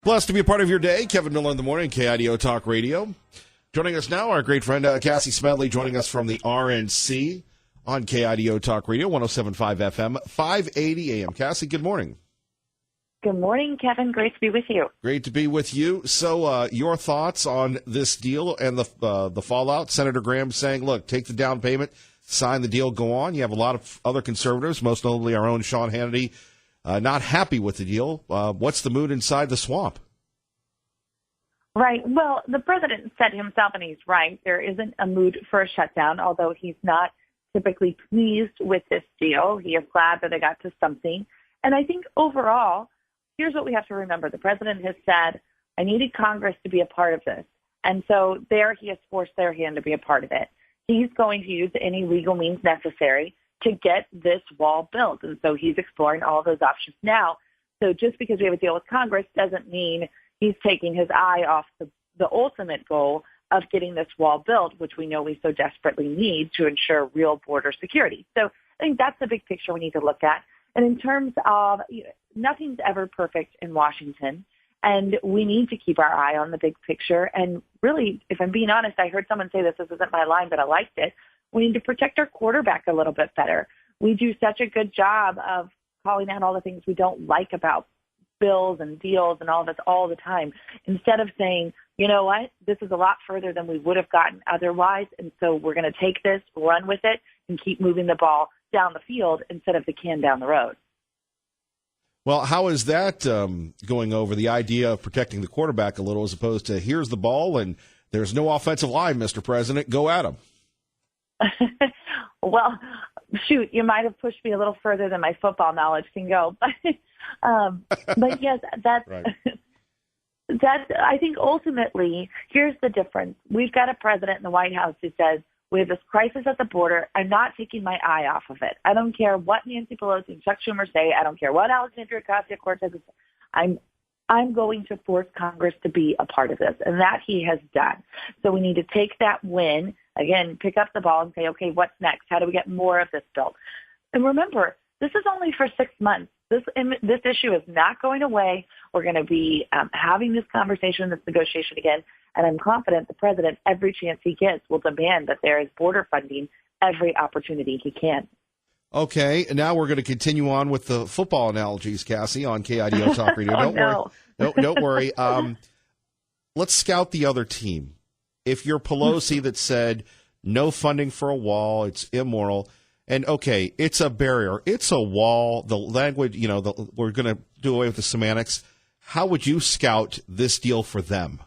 Plus, to be a part of your day, Kevin Miller in the morning, KIDO Talk Radio. Joining us now, our great friend Cassie Smedley, joining us from the RNC on KIDO Talk Radio, 107.5 FM, 580 AM. Cassie, good morning. Good morning, Kevin. Great to be with you. Great to be with you. So your thoughts on this deal and the fallout? Senator Graham saying, look, take the down payment, sign the deal, go on. You have a lot of other conservatives, most notably our own Sean Hannity, not happy with the deal. What's the mood inside the swamp? Right. Well, the president said himself, and he's right, there isn't a mood for a shutdown, although he's not typically pleased with this deal. He is glad that they got to something. And I think overall, here's what we have to remember. The president has said, I needed Congress to be a part of this. And so there he has forced their hand to be a part of it. He's going to use any legal means necessary to get this wall built. And so he's exploring all of those options now. So just because we have a deal with Congress doesn't mean he's taking his eye off the ultimate goal of getting this wall built, which we know we so desperately need to ensure real border security. So I think that's the big picture we need to look at. And in terms of, nothing's ever perfect in Washington, and we need to keep our eye on the big picture. And really, if I'm being honest, I heard someone say this isn't my line, but I liked it. We need to protect our quarterback a little bit better. We do such a good job of calling out all the things we don't like about bills and deals and all this all the time, instead of saying, you know what, this is a lot further than we would have gotten otherwise, and so we're going to take this, run with it, and keep moving the ball down the field instead of the can down the road. Well, how is that going over, the idea of protecting the quarterback a little as opposed to here's the ball and there's no offensive line, Mr. President, go at him? Well, shoot, you might have pushed me a little further than my football knowledge can go. But yes, that's, right. I think ultimately, here's the difference. We've got a president in the White House who says, we have this crisis at the border. I'm not taking my eye off of it. I don't care what Nancy Pelosi and Chuck Schumer say. I don't care what Alexandria Ocasio-Cortez says. I'm going to force Congress to be a part of this, and that he has done. So we need to take that win, again, pick up the ball and say, okay, what's next? How do we get more of this built? And remember, this is only for 6 months. This issue is not going away. We're going to be having this conversation, this negotiation again, and I'm confident the president, every chance he gets, will demand that there is border funding every opportunity he can. Okay, and now we're going to continue on with the football analogies, Cassie, on KIDO Talk Radio. Don't worry. Let's scout the other team. If you're Pelosi that said no funding for a wall, it's immoral, and okay, it's a barrier, it's a wall, the language, we're going to do away with the semantics. How would you scout this deal for them?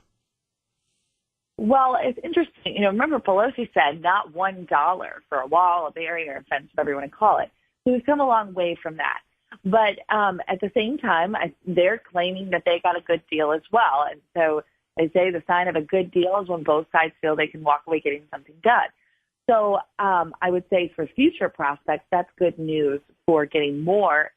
Well, it's interesting. Remember Pelosi said not $1 for a wall, a barrier, a fence, whatever you want to call it. So we've come a long way from that. But at the same time, they're claiming that they got a good deal as well. And so they say the sign of a good deal is when both sides feel they can walk away getting something done. So I would say for future prospects, that's good news for getting more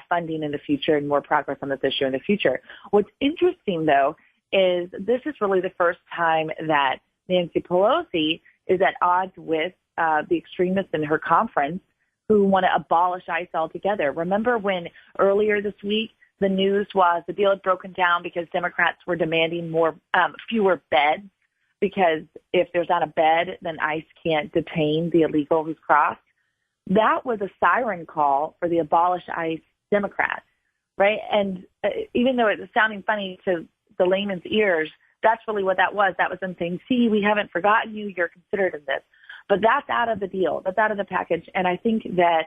funding in the future and more progress on this issue in the future. What's interesting, though, is this is really the first time that Nancy Pelosi is at odds with the extremists in her conference who want to abolish ICE altogether. Remember when earlier this week the news was the deal had broken down because Democrats were demanding fewer beds, because if there's not a bed, then ICE can't detain the illegal who's crossed. That was a siren call for the abolish ICE Democrats, right? And even though it was sounding funny to the layman's ears, that's really what that was. That was them saying, see, we haven't forgotten you, you're considered in this. But that's out of the deal. That's out of the package. And I think that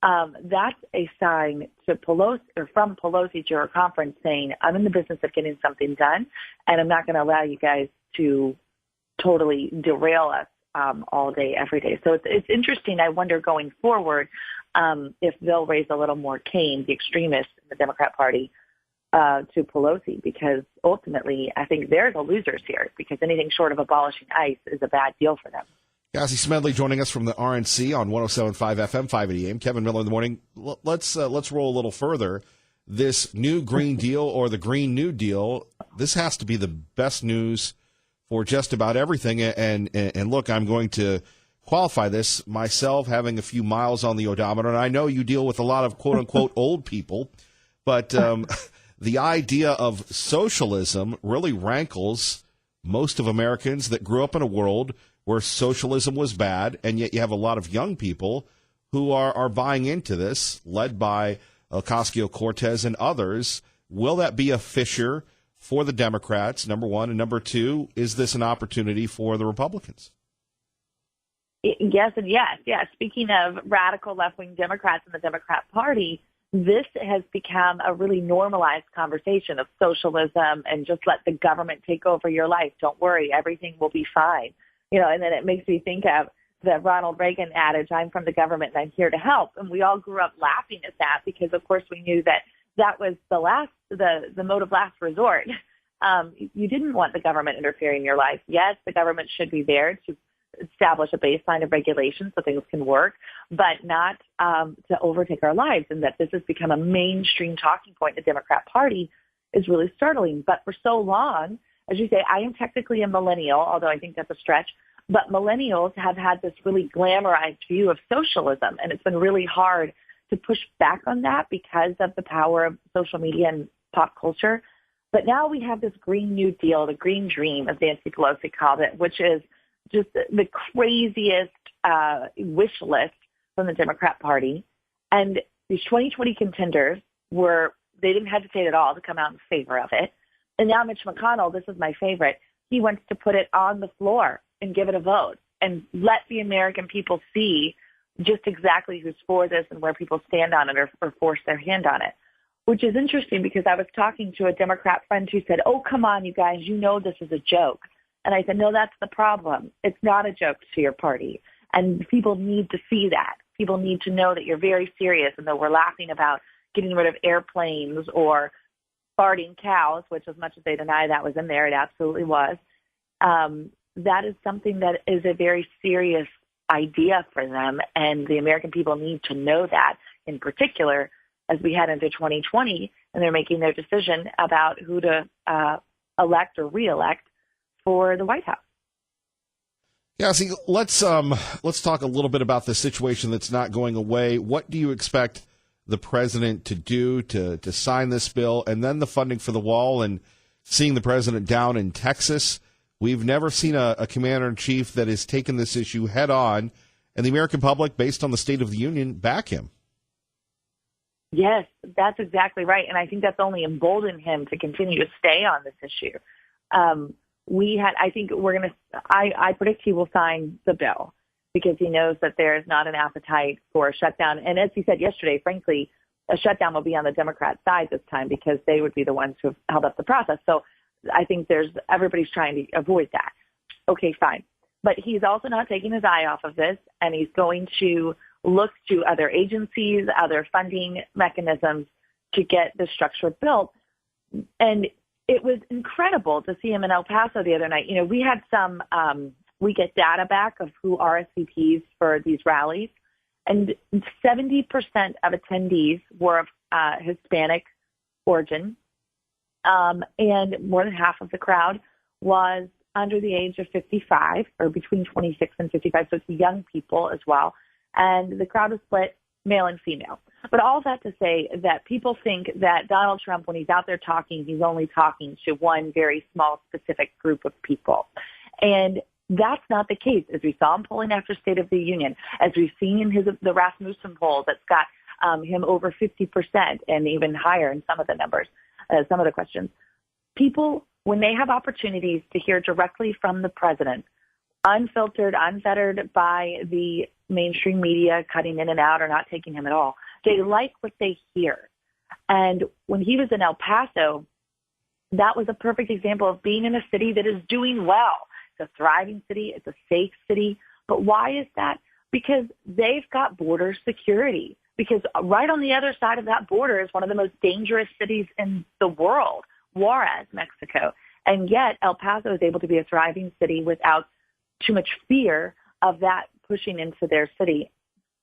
that's a sign to Pelosi, or from Pelosi to her conference, saying, I'm in the business of getting something done, and I'm not going to allow you guys to totally derail us all day, every day. So it's interesting. I wonder going forward if they'll raise a little more cane, the extremists in the Democrat Party, to Pelosi, because ultimately I think they're the losers here, because anything short of abolishing ICE is a bad deal for them. Cassie Smedley joining us from the RNC on 107.5 FM, 580 AM. Kevin Miller in the morning. Let's roll a little further. This new Green Deal, or the Green New Deal, this has to be the best news for just about everything. And look, I'm going to qualify this myself, having a few miles on the odometer, and I know you deal with a lot of quote-unquote old people, but the idea of socialism really rankles most of Americans that grew up in a world where socialism was bad, and yet you have a lot of young people who are buying into this, led by Ocasio-Cortez and others. Will that be a fissure for the Democrats, number one? And number two, is this an opportunity for the Republicans? Yes and yes. Yeah. Speaking of radical left-wing Democrats in the Democrat Party, this has become a really normalized conversation of socialism and just let the government take over your life. Don't worry, everything will be fine. And then it makes me think of the Ronald Reagan adage, I'm from the government and I'm here to help. And we all grew up laughing at that because, of course, we knew that was the mode of last resort. You didn't want the government interfering in your life. Yes, the government should be there to establish a baseline of regulation so things can work, but not to overtake our lives. And that this has become a mainstream talking point in the Democrat Party is really startling. But for so long, as you say, I am technically a millennial, although I think that's a stretch, but millennials have had this really glamorized view of socialism, and it's been really hard to push back on that because of the power of social media and pop culture. But now we have this Green New Deal, the Green Dream, as Nancy Pelosi called it, which is just the craziest wish list from the Democrat Party. And these 2020 contenders they didn't hesitate at all to come out in favor of it. And now Mitch McConnell, this is my favorite, he wants to put it on the floor and give it a vote and let the American people see just exactly who's for this and where people stand on it or force their hand on it, which is interesting because I was talking to a Democrat friend who said, oh, come on, you guys, this is a joke. And I said, no, that's the problem. It's not a joke to your party. And people need to see that. People need to know that you're very serious and that we're laughing about getting rid of airplanes or farting cows, which as much as they deny that was in there, it absolutely was. That is something that is a very serious idea for them. And the American people need to know that in particular as we head into 2020 and they're making their decision about who to elect or reelect for the White House. Yeah, see, let's talk a little bit about the situation that's not going away. What do you expect the president to do to sign this bill, and then the funding for the wall, and seeing the president down in Texas? We've never seen a commander-in-chief that has taken this issue head on, and the American public, based on the State of the Union, back him. Yes, that's exactly right, and I think that's only emboldened him to continue to stay on this issue. I predict he will sign the bill because he knows that there is not an appetite for a shutdown. And as he said yesterday, frankly, a shutdown will be on the Democrat side this time because they would be the ones who have held up the process. So I think everybody's trying to avoid that. Okay, fine. But he's also not taking his eye off of this, and he's going to look to other agencies, other funding mechanisms to get the structure built. And it was incredible to see him in El Paso the other night. We had we get data back of who RSVPs for these rallies, and 70% of attendees were of Hispanic origin, and more than half of the crowd was under the age of 55 or between 26 and 55, so it's young people as well. And the crowd was split male and female. But all that to say that people think that Donald Trump, when he's out there talking, he's only talking to one very small, specific group of people. And that's not the case. As we saw him polling after State of the Union, as we've seen in the Rasmussen poll that's got him over 50% and even higher in some of the numbers, some of the questions. People, when they have opportunities to hear directly from the president, unfiltered, unfettered by the mainstream media cutting in and out or not taking him at all, they like what they hear. And when he was in El Paso, that was a perfect example of being in a city that is doing well. It's a thriving city. It's a safe city. But why is that? Because they've got border security. Because right on the other side of that border is one of the most dangerous cities in the world, Juarez, Mexico. And yet El Paso is able to be a thriving city without too much fear of that pushing into their city.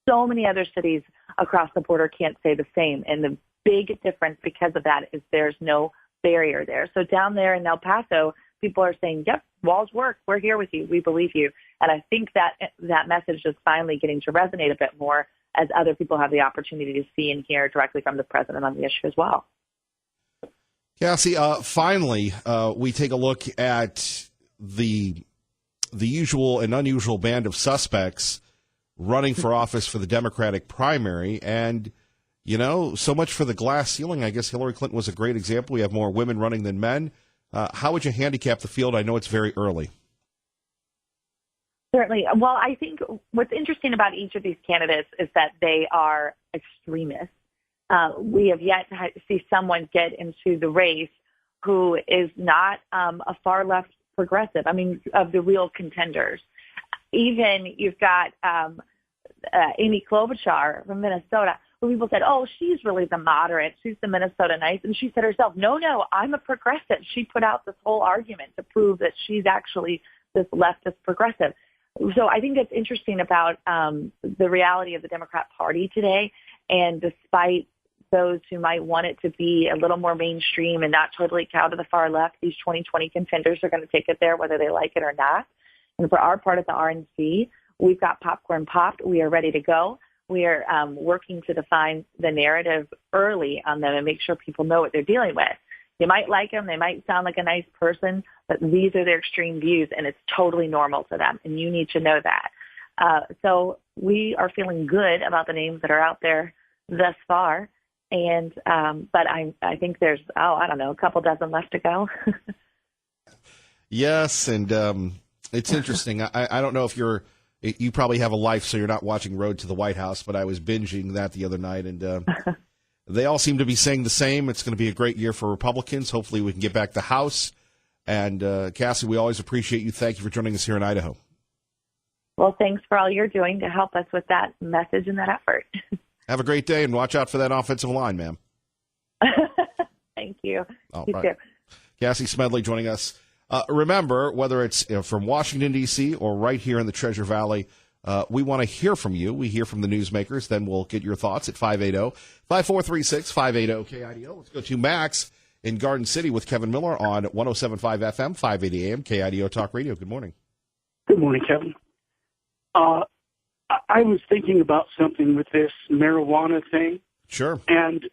So many other cities across the border can't say the same. And the big difference because of that is there's no barrier there. So down there in El Paso, people are saying, yep, walls work. We're here with you. We believe you. And I think that message is finally getting to resonate a bit more as other people have the opportunity to see and hear directly from the president on the issue as well. Cassie, finally, we take a look at the usual and unusual band of suspects running for office for the Democratic primary. And, so much for the glass ceiling. I guess Hillary Clinton was a great example. We have more women running than men. How would you handicap the field? I know it's very early. Certainly. Well, I think what's interesting about each of these candidates is that they are extremists. We have yet to see someone get into the race who is not a far left progressive. I mean, of the real contenders. Even you've got Amy Klobuchar from Minnesota, who people said, oh, she's really the moderate. She's the Minnesota nice. And she said herself, no, I'm a progressive. She put out this whole argument to prove that she's actually this leftist progressive. So I think that's interesting about the reality of the Democrat Party today. And despite those who might want it to be a little more mainstream and not totally cow to the far left, these 2020 contenders are going to take it there whether they like it or not. And for our part at the RNC, we've got popcorn popped. We are ready to go. We are working to define the narrative early on them and make sure people know what they're dealing with. You might like them. They might sound like a nice person, but these are their extreme views, and it's totally normal to them, and you need to know that. So we are feeling good about the names that are out there thus far. And but I think there's, a couple dozen left to go. Yes, and it's interesting. I don't know if you probably have a life, so you're not watching Road to the White House, but I was binging that the other night, and they all seem to be saying the same. It's going to be a great year for Republicans. Hopefully we can get back the House. And Cassie, we always appreciate you. Thank you for joining us here in Idaho. Well, thanks for all you're doing to help us with that message and that effort. Have a great day, and watch out for that offensive line, ma'am. Thank you. All you right. too. Cassie Smedley joining us. Remember, whether it's from Washington, D.C. or right here in the Treasure Valley, we want to hear from you. We hear from the newsmakers. Then we'll get your thoughts at 580-5436, 580-KIDO. Let's go to Max in Garden City with Kevin Miller on 107.5 FM, 580 AM, KIDO Talk Radio. Good morning. Good morning, Kevin. I was thinking about something with this marijuana thing. Sure. And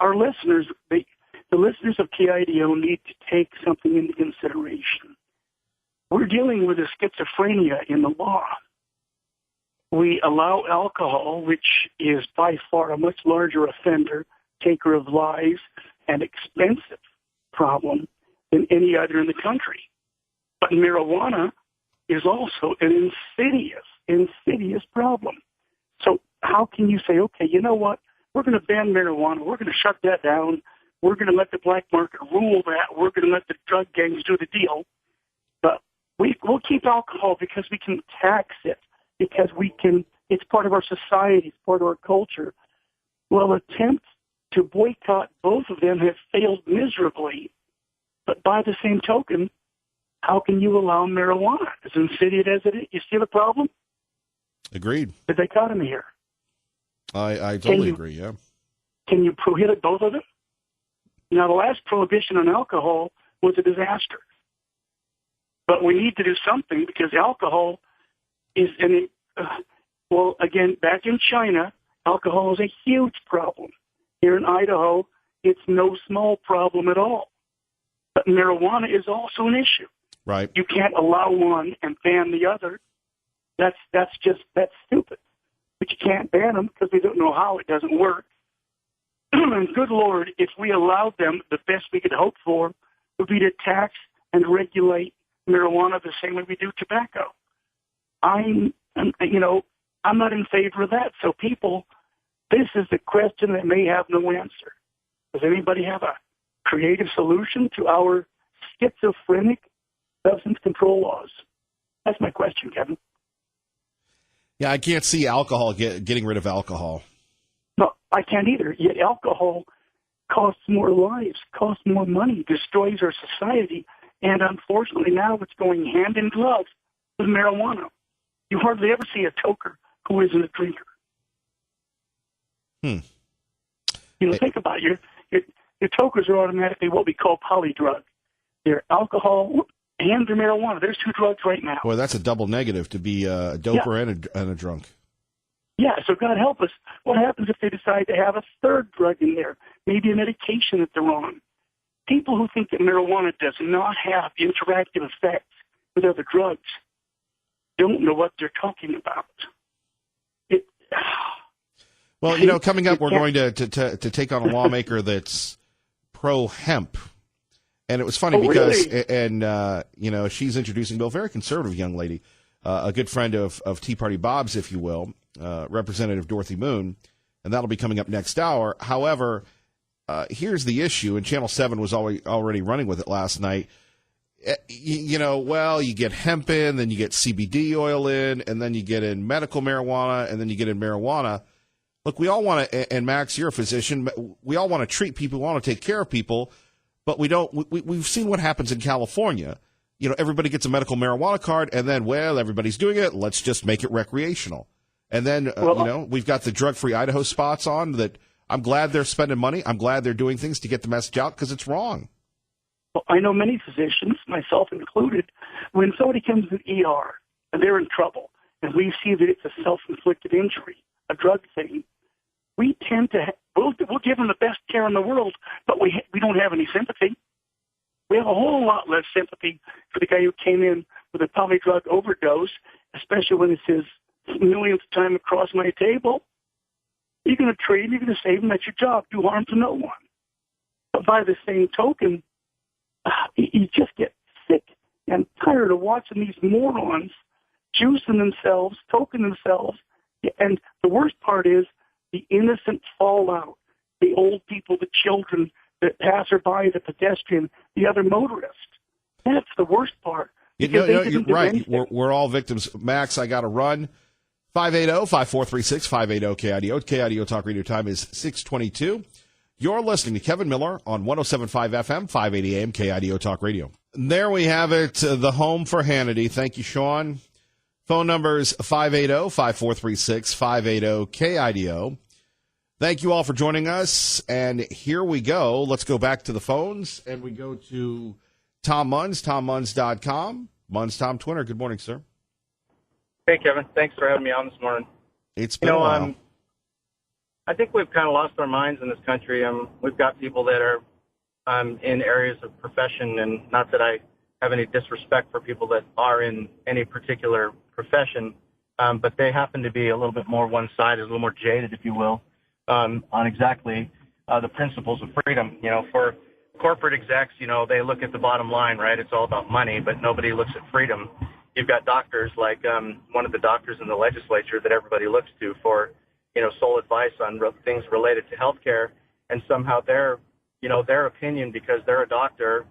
our listeners, the listeners of KIDO need to take something into consideration. We're dealing with a schizophrenia in the law. We allow alcohol, which is by far a much larger offender, taker of lives, and expensive problem than any other in the country. But marijuana is also an insidious problem. So how can you say, okay, you know what? We're going to ban marijuana. We're going to shut that down. We're going to let the black market rule that. We're going to let the drug gangs do the deal. But we'll keep alcohol because we can tax it, because it's part of our society, it's part of our culture. Well, attempts to boycott both of them have failed miserably. But by the same token, how can you allow marijuana, as insidious as it is? You see the problem? Agreed. The dichotomy here. I totally agree, yeah. Can you prohibit both of them? Now, the last prohibition on alcohol was a disaster. But we need to do something because alcohol is again, back in China, alcohol is a huge problem. Here in Idaho, it's no small problem at all. But marijuana is also an issue. Right. You can't allow one and ban the other. That's stupid. But you can't ban them because we don't know how. It doesn't work. And good Lord, if we allowed them, the best we could hope for would be to tax and regulate marijuana the same way we do tobacco. I'm not in favor of that. So people, this is the question that may have no answer. Does anybody have a creative solution to our schizophrenic substance control laws? That's my question, Kevin. Yeah, I can't see alcohol getting rid of alcohol. No, I can't either. Yet alcohol costs more lives, costs more money, destroys our society, and unfortunately now it's going hand in glove with marijuana. You hardly ever see a toker who isn't a drinker. Think about it. Your tokers are automatically what we call polydrug. They're alcohol and they're marijuana. There's two drugs right now. Boy, that's a double negative to be a doper and a drunk. Yeah, so God help us. What happens if they decide to have a third drug in there? Maybe a medication that they're on. People who think that marijuana does not have interactive effects with other drugs don't know what they're talking about. Well, coming up, we're going to take on a lawmaker that's pro-hemp. And it was funny because, really? and she's introducing a bill, very conservative young lady, a good friend of Tea Party Bob's, if you will, Representative Dorothy Moon, and that'll be coming up next hour. However, here's the issue, and Channel 7 was already running with it last night. You get hemp in, then you get CBD oil in, and then you get in medical marijuana, and then you get in marijuana. Look, we all want to, and Max, you're a physician, we all want to treat people, we want to take care of people, but we don't. We've seen what happens in California. Everybody gets a medical marijuana card, and then, everybody's doing it. Let's just make it recreational. And then, we've got the drug-free Idaho spots on that. I'm glad they're spending money. I'm glad they're doing things to get the message out because it's wrong. Well, I know many physicians, myself included, when somebody comes to the ER and they're in trouble, and we see that it's a self-inflicted injury, a drug thing, we tend to we'll give them the best care in the world, but we don't have any sympathy. We have a whole lot less sympathy for the guy who came in with a polydrug overdose, especially when it's his millionth time across my table. You're going to treat him, you're going to save him, that's your job. Do harm to no one. But by the same token, you just get sick and tired of watching these morons juicing themselves, toking themselves. And the worst part is the innocent fallout, the old people, the children, the passerby, the pedestrian, the other motorist. That's the worst part. You're right. We're all victims. Max, I got to run. 580-5436, 580-KIDO. KIDO Talk Radio time is 6:22. You're listening to Kevin Miller on 107.5 FM, 580 AM, KIDO Talk Radio. And there we have it, the home for Hannity. Thank you, Sean. Phone numbers 580-5436, 580-KIDO. Thank you all for joining us. And here we go. Let's go back to the phones, and we go to Tom Munz, TomMunz.com. Munz, Tom Twinner. Good morning, sir. Hey, Kevin. Thanks for having me on this morning. It's been a while. I think we've kind of lost our minds in this country. We've got people that are in areas of profession, and not that I have any disrespect for people that are in any particular profession, but they happen to be a little bit more one-sided, a little more jaded, if you will, on exactly the principles of freedom. For corporate execs, they look at the bottom line, right? It's all about money, but nobody looks at freedom. You've got doctors like one of the doctors in the legislature that everybody looks to for, sole advice on things related to healthcare, and somehow their opinion, because they're a doctor,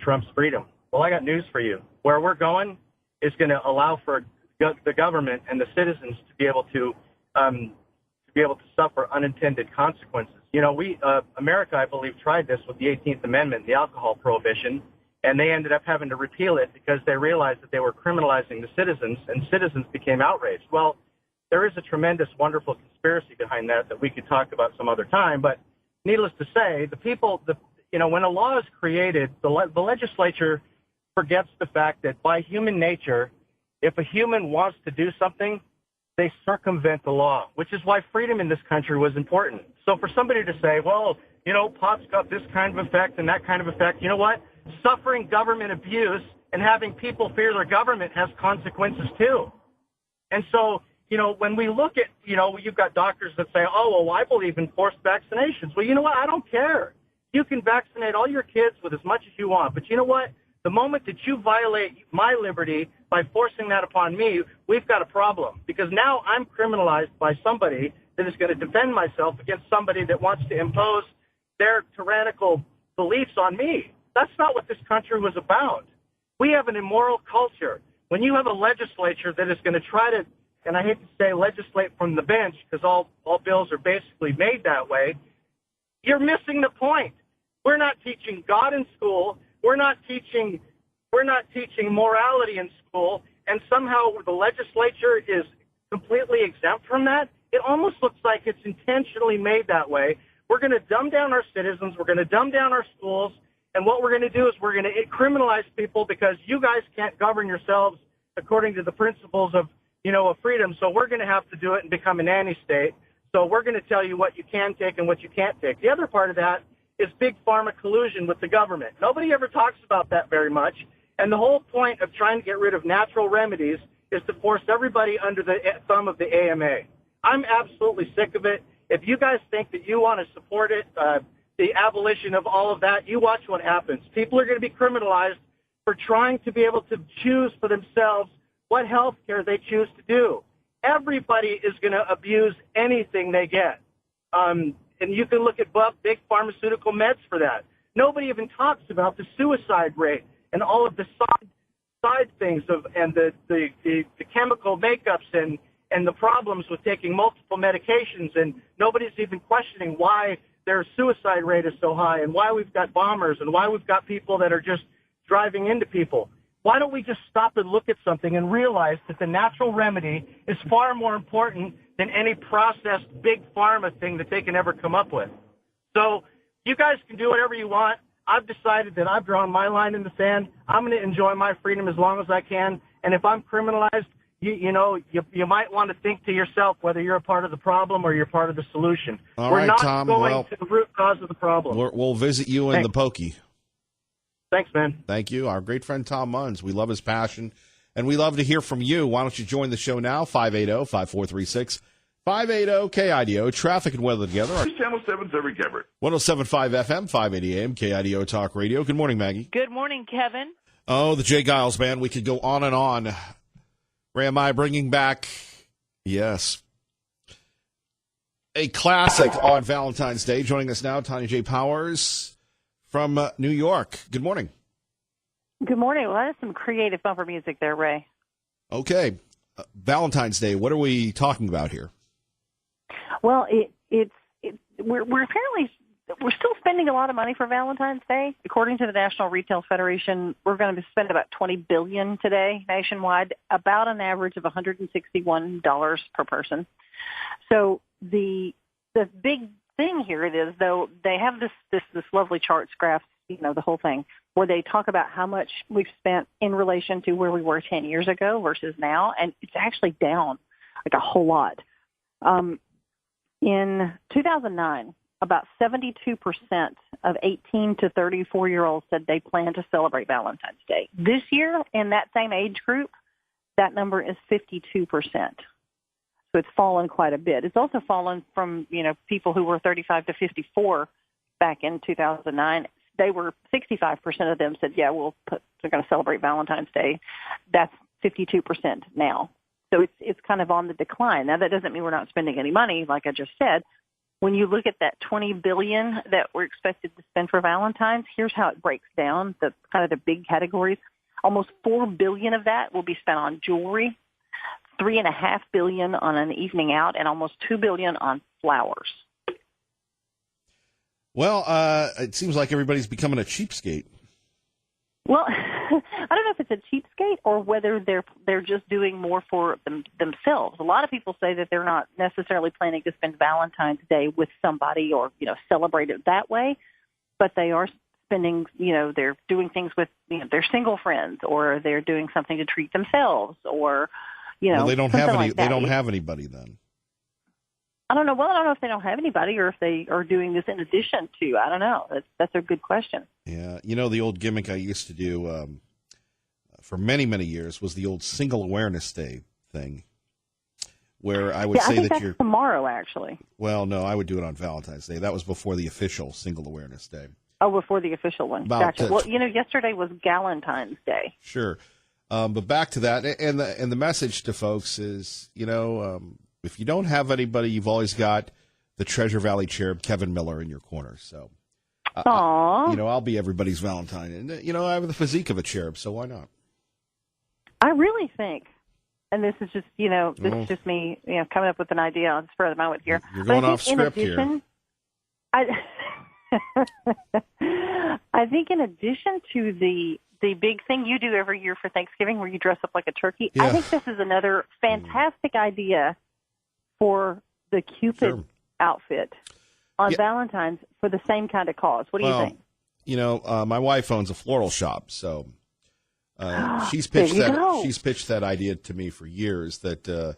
trumps freedom. Well, I got news for you. Where we're going is going to allow for the government and the citizens to be able to suffer unintended consequences. America, I believe, tried this with the 18th Amendment, the alcohol prohibition, and they ended up having to repeal it because they realized that they were criminalizing the citizens, and citizens became outraged. Well, there is a tremendous, wonderful conspiracy behind that we could talk about some other time, but needless to say, the people, when a law is created, the legislature forgets the fact that by human nature, if a human wants to do something, they circumvent the law, which is why freedom in this country was important. So for somebody to say, well, pot's got this kind of effect and that kind of effect, you know what? Suffering government abuse and having people fear their government has consequences too. And so, when we look at, you've got doctors that say, oh, well, I believe in forced vaccinations. Well, you know what? I don't care. You can vaccinate all your kids with as much as you want. But you know what? The moment that you violate my liberty by forcing that upon me, we've got a problem. Because now I'm criminalized by somebody that is going to defend myself against somebody that wants to impose their tyrannical beliefs on me. That's not what this country was about. We have an immoral culture. When you have a legislature that is going to try to, and I hate to say legislate from the bench because all bills are basically made that way, you're missing the point. We're not teaching God in school. We're not teaching morality in school, and somehow the legislature is completely exempt from that. It almost looks like it's intentionally made that way. We're going to dumb down our citizens. We're going to dumb down our schools. And what we're going to do is we're going to criminalize people because you guys can't govern yourselves according to the principles of, of freedom. So we're going to have to do it and become a nanny state. So we're going to tell you what you can take and what you can't take. The other part of that is big pharma collusion with the government. Nobody ever talks about that very much. And the whole point of trying to get rid of natural remedies is to force everybody under the thumb of the AMA. I'm absolutely sick of it. If you guys think that you want to support it, the abolition of all of that, you watch what happens. People are going to be criminalized for trying to be able to choose for themselves what health care they choose to do. Everybody is going to abuse anything they get. And you can look at big pharmaceutical meds for that. Nobody even talks about the suicide rate and all of the side things and the chemical makeups and the problems with taking multiple medications. And nobody's even questioning why their suicide rate is so high and why we've got bombers and why we've got people that are just driving into people. Why don't we just stop and look at something and realize that the natural remedy is far more important than any processed big pharma thing that they can ever come up with? So you guys can do whatever you want. I've decided that I've drawn my line in the sand. I'm going to enjoy my freedom as long as I can. And if I'm criminalized, you might want to think to yourself whether you're a part of the problem or you're part of the solution. We're not Tom, going to the root cause of the problem. We'll visit you in the Pokey. Thanks, man. Thank you. Our great friend Tom Munns. We love his passion, and we love to hear from you. Why don't you join the show now? 580-5436. 580-KIDO. Traffic and weather together. Channel 7's Eric Everett. 107.5 FM, 580 AM, KIDO Talk Radio. Good morning, Maggie. Good morning, Kevin. Oh, the Jay Giles Band. We could go on and on. Ray, am I bringing back, yes, a classic on Valentine's Day. Joining us now, Tanya J. Powers from New York. Good morning. Good morning. Well, that is some creative bumper music there, Ray. Okay. Valentine's Day, what are we talking about here? Well, we're apparently still spending a lot of money for Valentine's Day. According to the National Retail Federation, we're going to spend about $20 billion today nationwide, about an average of $161 per person. So the big thing here is, though, they have this lovely charts, graphs, the whole thing, where they talk about how much we've spent in relation to where we were 10 years ago versus now, and it's actually down like a whole lot. In 2009, about 72% of 18 to 34-year-olds said they plan to celebrate Valentine's Day. This year, in that same age group, that number is 52%. So it's fallen quite a bit. It's also fallen from, people who were 35 to 54 back in 2009. They were 65% of them said, yeah, they're going to celebrate Valentine's Day. That's 52% now. So it's kind of on the decline. Now, that doesn't mean we're not spending any money, like I just said. When you look at that $20 billion that we're expected to spend for Valentine's, here's how it breaks down, the kind of the big categories. Almost $4 billion of that will be spent on jewelry, $3.5 billion on an evening out, and almost $2 billion on flowers. Well, it seems like everybody's becoming a cheapskate. Well, I don't know if it's a cheapskate or whether they're just doing more for themselves. A lot of people say that they're not necessarily planning to spend Valentine's Day with somebody or, celebrate it that way, but they are spending, they're doing things with their single friends, or they're doing something to treat themselves, or, well, they don't have any. Like they don't have anybody then. I don't know. Well, I don't know if they don't have anybody or if they are doing this in addition to. I don't know. That's a good question. Yeah. The old gimmick I used to do for many, many years was the old Single Awareness Day thing, where I would say I think that that's tomorrow, actually. Well, no, I would do it on Valentine's Day. That was before the official Single Awareness Day. Oh, before the official one. Gotcha. Well, yesterday was Galentine's Day. Sure. But back to that, and the message to folks is, if you don't have anybody, you've always got the Treasure Valley cherub, Kevin Miller, in your corner. So, I'll be everybody's Valentine. And, I have the physique of a cherub, so why not? I really think, and this is just, is just me, coming up with an idea on the spur of the moment here. You're going off script here. I think in addition to the big thing you do every year for Thanksgiving where you dress up like a turkey, I think this is another fantastic idea for the Cupid outfit on Valentine's for the same kind of cause. What do you think? My wife owns a floral shop, so she's pitched that idea to me for years, that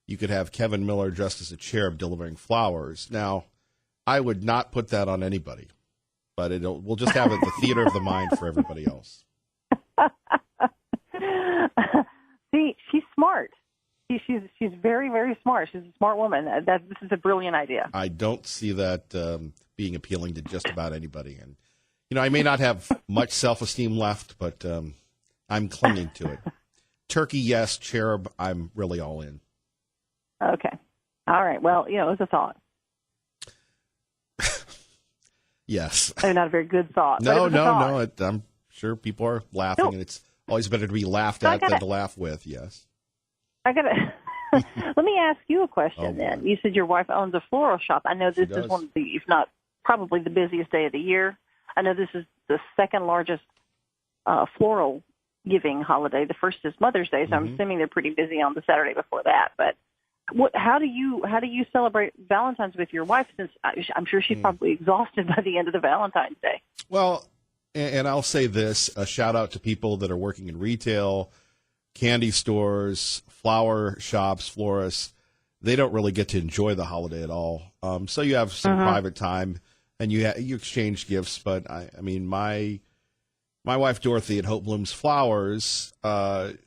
you could have Kevin Miller dressed as a cherub delivering flowers. Now, I would not put that on anybody. but we'll just have it the theater of the mind for everybody else. See, she's smart. She's very, very smart. She's a smart woman. This is a brilliant idea. I don't see that being appealing to just about anybody. And, I may not have much self-esteem left, but I'm clinging to it. Turkey, yes. Cherub, I'm really all in. Okay. All right. Well, it was a thought. Yes. Maybe not a very good thought. No. I'm sure people are laughing, and it's always better to be laughed at than to laugh with, yes. Let me ask you a question then. You said your wife owns a floral shop. I know this is one of the, if not probably the busiest day of the year. I know this is the second largest floral giving holiday. The first is Mother's Day, so I'm assuming they're pretty busy on the Saturday before that. But how do you celebrate Valentine's with your wife? Since I'm sure she's probably exhausted by the end of the Valentine's Day. Well, and I'll say this: a shout out to people that are working in retail, candy stores, flower shops, florists. They don't really get to enjoy the holiday at all. So you have some private time, and you exchange gifts. But I mean, my wife Dorothy at Hope Blooms Flowers,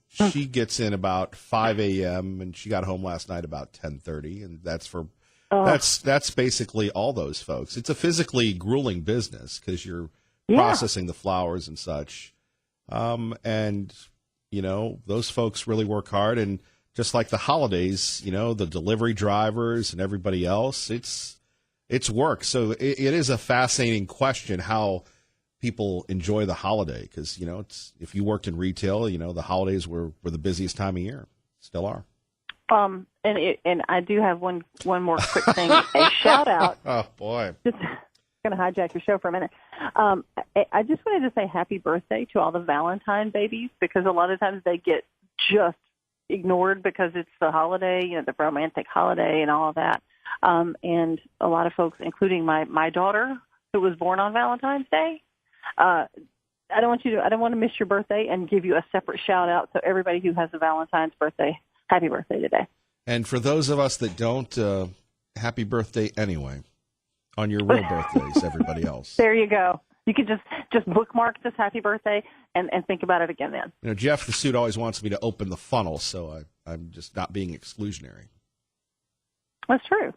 she gets in about 5 a.m. and she got home last night about 10:30, and that's basically all those folks. It's a physically grueling business because you're processing the flowers and such, and those folks really work hard. And just like the holidays, the delivery drivers and everybody else, it's work. So it is a fascinating question how people enjoy the holiday, because if you worked in retail, the holidays were the busiest time of year, still are. And I do have one more quick thing. A shout out. Oh boy, just going to hijack your show for a minute. I just wanted to say happy birthday to all the Valentine babies, because a lot of times they get just ignored because it's the holiday, the romantic holiday and all of that. And a lot of folks, including my daughter, who was born on Valentine's Day. I don't want to miss your birthday and give you a separate shout out. So everybody who has a Valentine's birthday, happy birthday today. And for those of us that don't, happy birthday anyway on your real birthdays, everybody else. There you go. You can just bookmark this happy birthday and think about it again then. Jeff the suit always wants me to open the funnel, so I'm just not being exclusionary. That's true.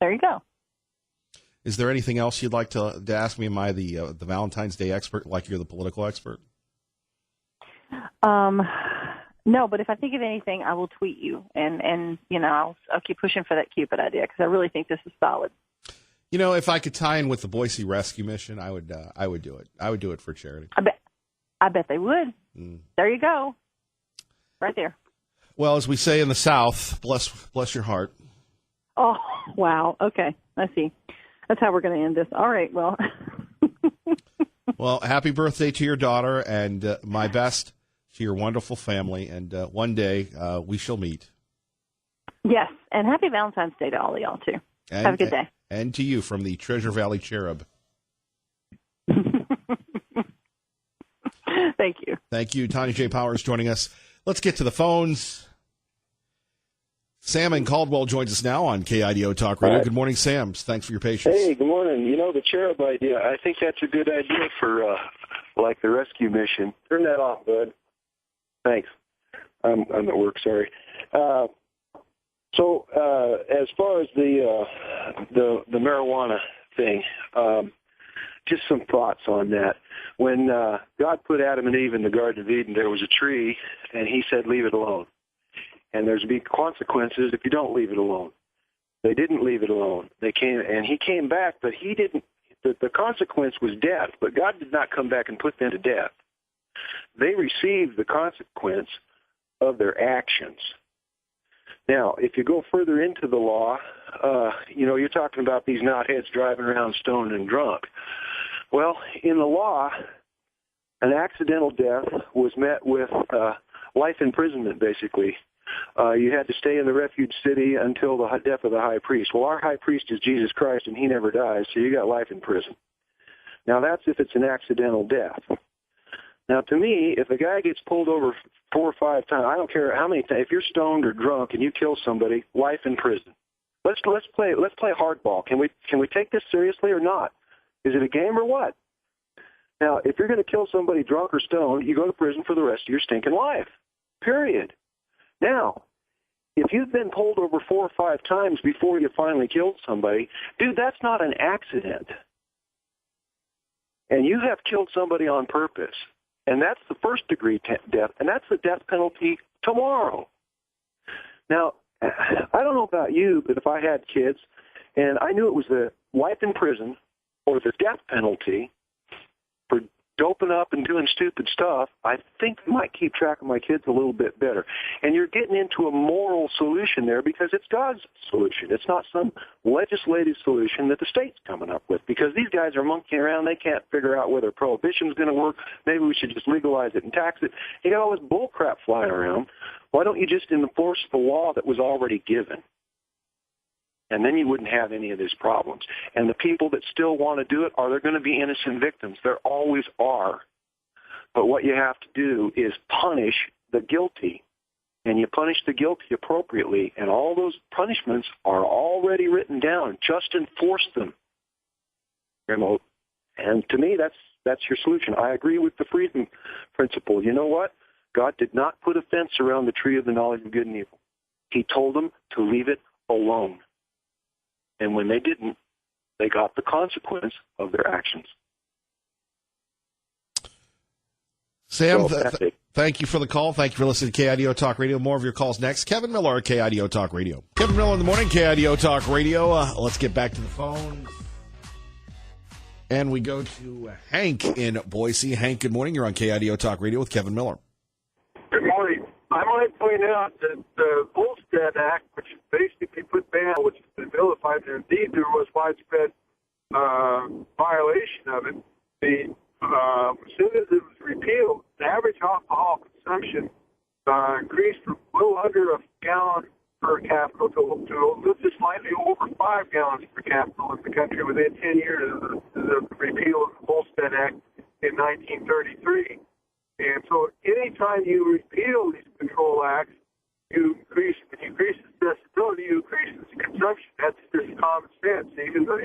There you go. Is there anything else you'd like to ask me? Am I the Valentine's Day expert, like you're the political expert? No, but if I think of anything, I will tweet you, and I'll keep pushing for that Cupid idea, because I really think this is solid. If I could tie in with the Boise Rescue Mission, I would do it. I would do it for charity. I bet they would. There you go. Right there. Well, as we say in the South, bless your heart. Oh, wow. Okay. I see. That's how we're going to end this. All right. Well. Well, happy birthday to your daughter, and my best to your wonderful family. And one day we shall meet. Yes. And happy Valentine's Day to all of y'all, too. Have a good day. And to you from the Treasure Valley Cherub. Thank you. Thank you. Tanya J. Powers joining us. Let's get to the phones. Sam in Caldwell joins us now on KIDO Talk Radio. Good morning, Sam. Thanks for your patience. Hey, good morning. The cherub idea, I think that's a good idea for, like the rescue mission. Turn that off, bud. Thanks. I'm at work, sorry. So as far as the marijuana thing, just some thoughts on that. When God put Adam and Eve in the Garden of Eden, there was a tree, and he said, leave it alone. And there's be consequences if you don't leave it alone. They didn't leave it alone. He came back, but he didn't. The consequence was death, but God did not come back and put them to death. They received the consequence of their actions. Now, if you go further into the law, you're talking about these knotheads driving around stoned and drunk. Well, in the law, an accidental death was met with life imprisonment, basically. You had to stay in the refuge city until the death of the high priest. Well, our high priest is Jesus Christ, and he never dies, so you got life in prison. Now, that's if it's an accidental death. Now, to me, if a guy gets pulled over 4 or 5 times, I don't care how many times, if you're stoned or drunk and you kill somebody, life in prison. Let's play hardball. Can we take this seriously or not? Is it a game or what? Now, if you're going to kill somebody drunk or stoned, you go to prison for the rest of your stinking life. Period. Now, if you've been pulled over 4 or 5 times before you finally killed somebody, dude, that's not an accident. And you have killed somebody on purpose. And that's the first-degree death, and that's the death penalty tomorrow. Now, I don't know about you, but if I had kids and I knew it was the life in prison or the death penalty for doping up and doing stupid stuff, I think I might keep track of my kids a little bit better. And you're getting into a moral solution there because it's God's solution. It's not some legislative solution that the state's coming up with, because these guys are monkeying around. They can't figure out whether prohibition's going to work. Maybe we should just legalize it and tax it. You got all this bull crap flying around. Why don't you just enforce the law that was already given? And then you wouldn't have any of these problems. And the people that still want to do it, are there going to be innocent victims? There always are. But what you have to do is punish the guilty. And you punish the guilty appropriately. And all those punishments are already written down. Just enforce them. And to me, that's your solution. I agree with the freedom principle. You know what? God did not put a fence around the tree of the knowledge of good and evil. He told them to leave it alone. And when they didn't, they got the consequence of their actions. Sam, thank you for the call. Thank you for listening to KIDO Talk Radio. More of your calls next. Kevin Miller at KIDO Talk Radio. Kevin Miller in the morning, KIDO Talk Radio. Let's get back to the phone. And we go to Hank in Boise. Hank, good morning. You're on KIDO Talk Radio with Kevin Miller. Good morning. I might point out that the Volstead Act, which basically put ban, which has been vilified, and indeed there was widespread violation of it. As soon as it was repealed, the average alcohol consumption increased from a little under a gallon per capita to just slightly over 5 gallons per capita in the country within 10 years of the repeal of the Volstead Act in 1933. And so anytime you repeal these control acts, you increase accessibility, you increase consumption. That's just common sense. Even though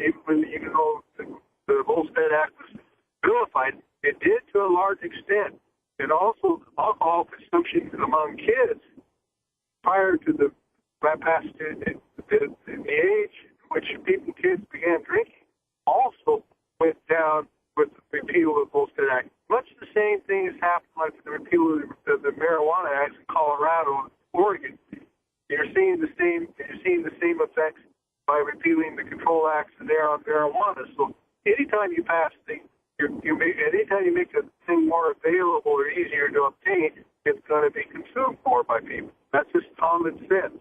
the Volstead Act was vilified, it did to a large extent. And also alcohol consumption among kids prior to the age in which kids began drinking also went down with the repeal of the Volstead Act. Much the same thing has happened like the repeal of the Marijuana Act in Colorado and Oregon. You're seeing the same effects by repealing the control acts there on marijuana. So anytime you pass anytime you make a thing more available or easier to obtain, it's going to be consumed more by people. That's just common sense.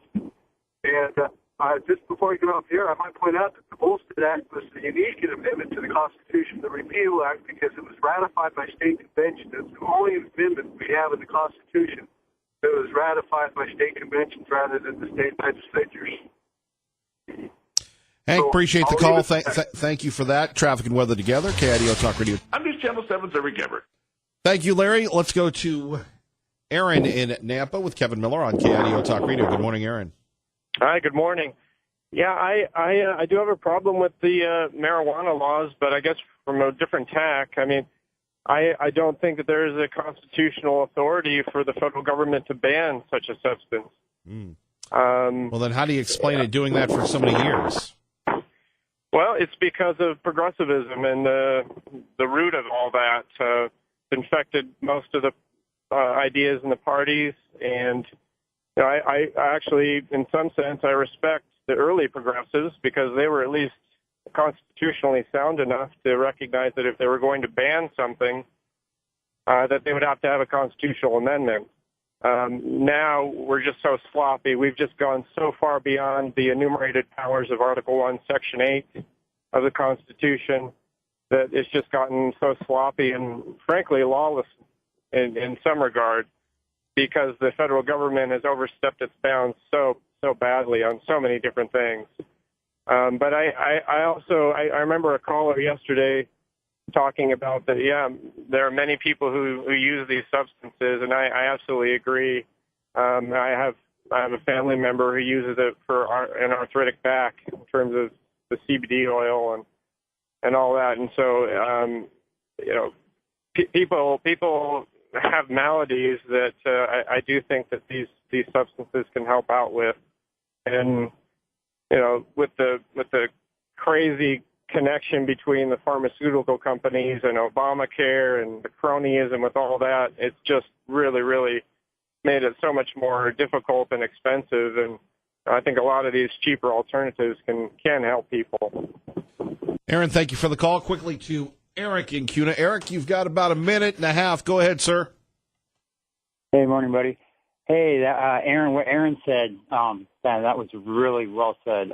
And just before I get off the air, I might point out that the Volstead Act was a unique amendment to the Constitution, the Repeal Act, because it was ratified by state convention. It's the only amendment we have in the Constitution that was ratified by state conventions rather than the state legislatures. Hank, appreciate the call. Thank you for that. Traffic and weather together. KIDO Talk Radio. I'm News Channel 7's Larry Gebert. Thank you, Larry. Let's go to Aaron in Nampa with Kevin Miller on KIDO Talk Radio. Good morning, Aaron. Hi, good morning. Yeah, I do have a problem with the marijuana laws, but I guess from a different tack. I mean, I don't think that there is a constitutional authority for the federal government to ban such a substance. Well, then how do you explain it doing that for so many years? Well, it's because of progressivism and the root of all that infected most of the ideas in the parties. And you know, I actually, in some sense, I respect the early progressives because they were at least constitutionally sound enough to recognize that if they were going to ban something, that they would have to have a constitutional amendment. Now we're just so sloppy. We've just gone so far beyond the enumerated powers of Article 1, Section 8 of the Constitution that it's just gotten so sloppy and, frankly, lawless in some regard because the federal government has overstepped its bounds so badly on so many different things. But I also remember a caller yesterday talking about that, there are many people who use these substances, and I absolutely agree. I have a family member who uses it for an arthritic back in terms of the CBD oil, and all that. And so, people have maladies that I do think that these substances can help out with. And, with the crazy connection between the pharmaceutical companies and Obamacare and the cronyism with all that, it's just really, really made it so much more difficult and expensive. And I think a lot of these cheaper alternatives can help people. Aaron, thank you for the call. Quickly to Eric in Kuna. Eric, you've got about a minute and a half. Go ahead, sir. Hey, morning, buddy. Hey, Aaron, what Aaron said, that was really well said.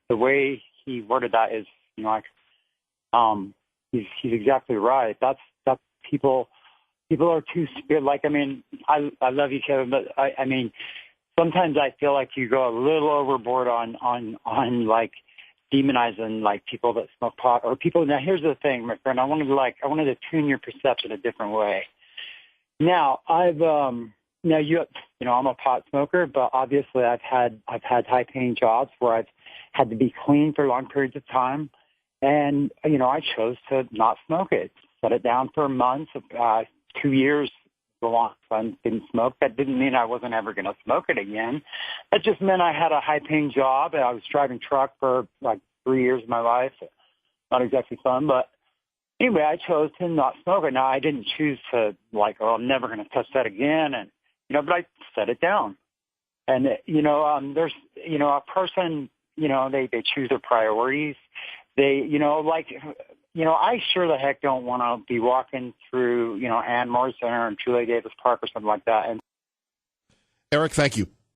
The way he worded that is, he's exactly right. That's people are too scared. Like, I love you, Kevin, but sometimes I feel like you go a little overboard on like demonizing like people that smoke pot or people. Now, here's the thing, my friend. I wanted to tune your perception a different way. Now, I'm a pot smoker, but obviously I've had high paying jobs where I've had to be clean for long periods of time. And, I chose to not smoke it, set it down for months, 2 years. The long time didn't smoke. That didn't mean I wasn't ever going to smoke it again. That just meant I had a high paying job and I was driving truck for like 3 years of my life. Not exactly fun, but anyway, I chose to not smoke it. Now, I didn't choose to I'm never going to touch that again. And, but I set it down. And, there's, a person, they choose their priorities. They, I sure the heck don't want to be walking through, Ann Morris Center and Julia Davis Park or something like that. And Eric, thank you.